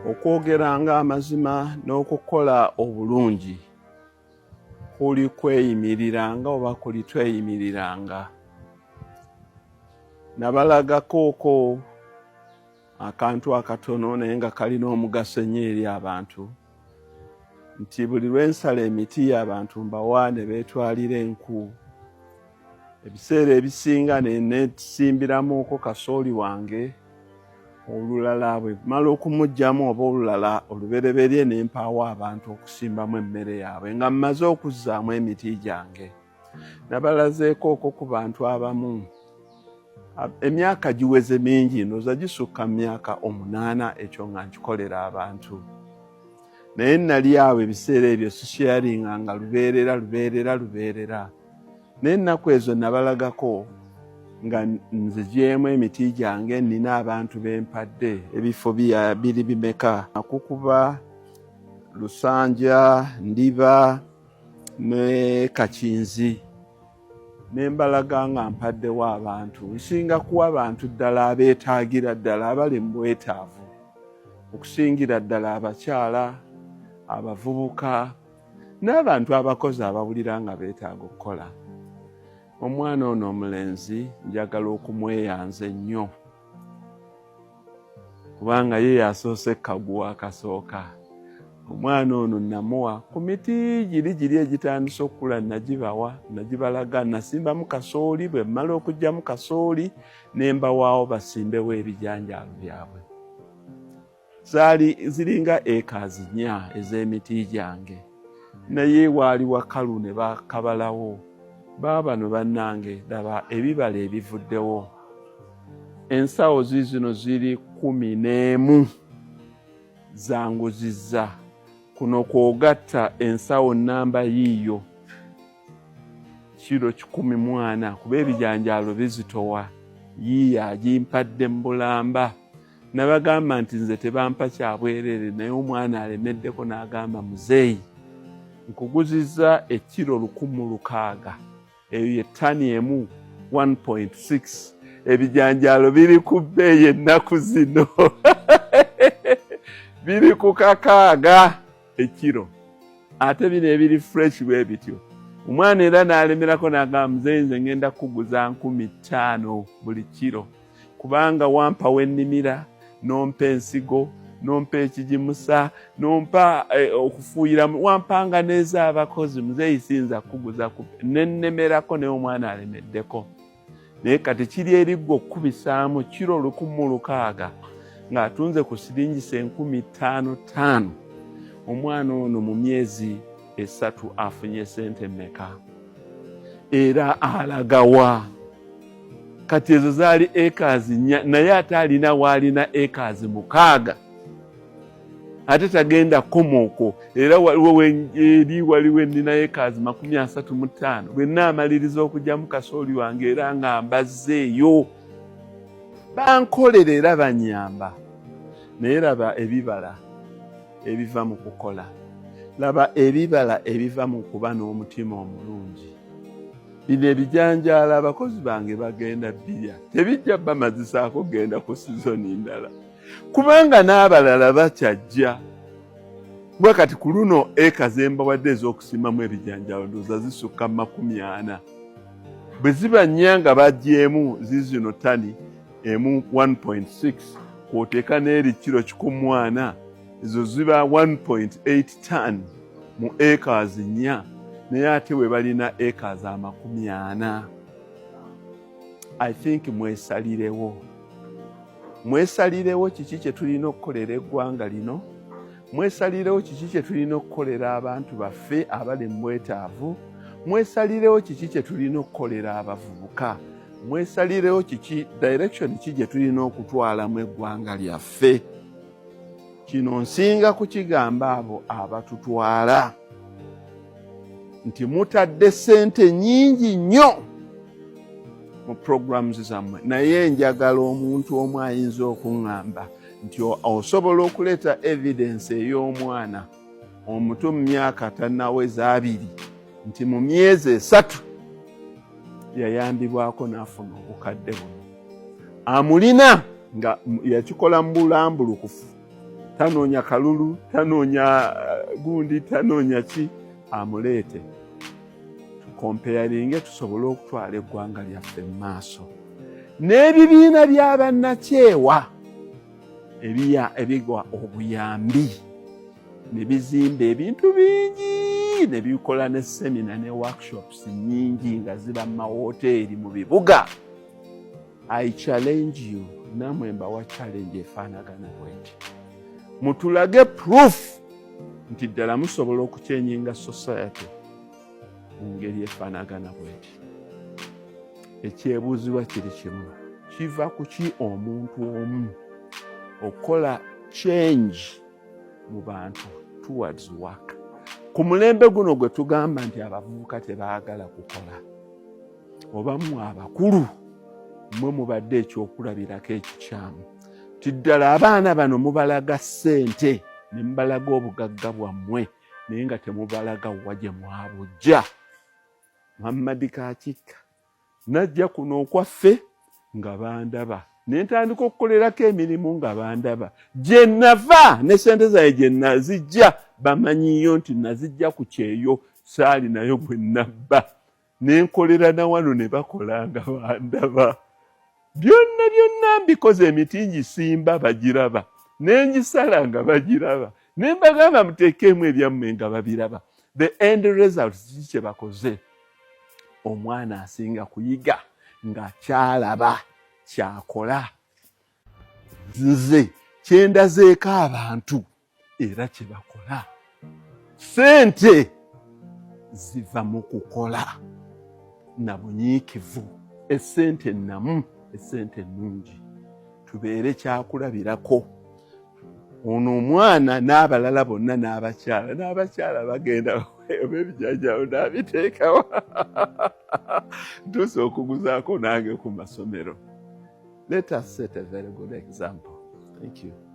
okwogeranga amazima n'okukola obulungi kuli kweyimiriranga oba kuli tweyimiriranga. Nabalagako akantu akatono naye nga kalina omugaso nnyo eri abantu nti buli lwensala emiti abantu mbawaane beetwalira enku. Ebiseera ebisinga neesimbiramuko kasooli wange olulala bwe mala okumugyamu oba olulala olubereberye ne mpaawo abantu okusimbamu emmere yaabwe nga mmaze okuzzaamu emiti gyange. Nabalazeeko ku bantu abamu emyaka giweze mingi ndowooza gisukka myaka 8 ekyo nga nkikolera abantu. Naye nali awo ebiseera ebyo sisharinga nga lubeerera. Naye ennaku ezo nabalagako nga nzigyemu emiti gyange nina abantu bempadde ebifo biri bimeka. Nakukuba, Lusanja, Ndiba ne Kakinzi. Nembalaga nga mpaddewo abantu. Nsinga kuwa abantu ddala abeetaagira ddala abali mu bwetaavu. Okusingira ddala abakyala, abavubuka, n'abantu abakozi abawulira nga beetaaga okukola. Omwana ono omulenzi njagala okumweyanza ennyo kubanga ye yasoose kaguwa akasooka. Omwana ono namuwa ku miti giri egitandise okukula nagibalaga nasimbamu kasooli. Bwe mmala okuggyamu kasooli ne mbawaawo basimbewo ebijanjaalo byabwe. Zaali ziringa acres 4 ez'emiti gyange naye waali wakalu ne bakabalawo. Baabano bannange laba ebibala ebivuddewo. Ensawo zino ziri 11 zanguzizza. Kuno kwogatta ensawo namba yiiyo kiro 14 kuba ebijanjaalo bizitowa yiiyo agimpadde mu bulamba. Nabagamba nti nze tebampa kyabwerere naye omwana alemeddeko n'agamba muzeeyi nkuguzizza ekiro 1,600 eyo ye ttani emu 1.6. Ebijanjaalo biri ku bbeeyi ennaku zino biri ku 600 ekiro ate bino ebiri fresh bwe bityo. Omwana era n'alemerako n'agamba muzeeyi nze ngenda kukuguza 5,000 buli kiro kubanga wampa wennimira nompa ensigo nompa ekigimusa nompa okufuuyira wampanga n'ez'abakozi muzeeyi siyinza kukuguza nennemerako naye omwana alemeddeko. Naye kati kiri eriggo okukubisaamu kiro 1,600 ng'atunze ku siringisa 55,000. Omwana ono mu myezi 3 afunye sente mmeka era alagawa? Kati ezo zaali acres 4 naye ate alina waalina acres 600 ate tagenda kukomaoko. Era waliwo nina acres 35 bwe naamaliriza okugyamu kasooli wange era nga mbazzeeyo. Bankolera era banyamba. Naye laba ebibala ebiva mu kukola. Laba ebibala ebiva mu kuba n'omutima omulungi. Bino ebijanjaala abakozi bange bagenda bilya tebijja bamazisaako genda ku sizoni ndala kubanga n'abalala bakyajja. Bwe kati ku luno eka zembawadde ez'okusimamu ebijanjaalo ndowooza zisukka 40. Bwe ziba nnya nga baggyemu zizino ttani emu 1.6 kw'oteeka n'eri kiro 14 ezo ziba 1.8 tonne mu acres 4 naye ate we balina acres 40. I think mwesalirewo kiki kye tulina okukolera eggwanga lino. Mwesalirewo kiki kye tulina okukolera abantu baffe abali mu bwetaavu. Mwesalirewo kiki kye tulina okukolera abavubuka. Mwesalirewo kiki direction ki gye tulina okutwalamu eggwanga lyaffe. Kino nsinga kukigamba abo abatutwala nti mutadde ssente nnyingi nnyo mu programs zammwe naye njagala omuntu omu ayinza okuŋŋamba nti osobola okuleeta evidence ey'omwana omuto mu myaka tannaweza 2 nti mu myezi 3 yayambibwako n'afuna obukadde buno. Amulina nga yakikola mu bulambulukufu tanoonya kalulu, tanoonya gundi, tanoonya ki, amuleete tukompeyalinge tusobole okutwala eggwanga lyaffe mu maaso. N'ebibiina by'abannakyewa ebigwa obuyambi ne bizimba ebintu bingi ne bikola ne semina ne workshops nyingi nga ziba mu mawoteeri mu bibuga. I challenge you, namwe mbawa challenge efaanagana bweti. Mutulage proof nti ddala musobola okukyenyinga society mu ngeri efaanagana bweti. Ekyebuuzibwa kiri kimu, kiva ku ki omuntu omu okukola change mu bantu towards work. Ku mulembe guno gwe tugamba nti abavubuka tebaagala kukola, oba mmwe abakulu mmwe mubadde ekyokulabirako ekikyamu, ti ddala abaana bano mubalaga ssente ne mubalaga obugagga bwammwe naye nga temubalaga wa gye mwabujja. Muhammad Kakikka najja kuno okwaffe nga bandaba, ne ntandika okukolerako emirimu nga bandaba. Gye nava ne ssente zaye gye nazijja bamanyiyo nti nazijja ku kyeyo, saali nayo gwe nabba. Ne nkolera na wano ne bakola nga bandaba. Byonna mbikoze, emiti ngisimba bagiraba, ne ngisala nga bagiraba, ne mbagamba muteekemu ebyammwe nga babiraba. The end result kye bakoze, omwana asinga kuyiga nga kyalaba kyakola. Nze kyendazeeko abantu era kye bakola. Ssente ziva mu kukola na bunyiikivu. Essente namu, essente nnungi. Tubeere kyakulabirako. Ono omwana n'abalala bonna n'abakyala bagenda ebijjanjalo n'abiteekawa. Ntuuse okuguzaako nange ku masomero. Let us set a very good example. Thank you.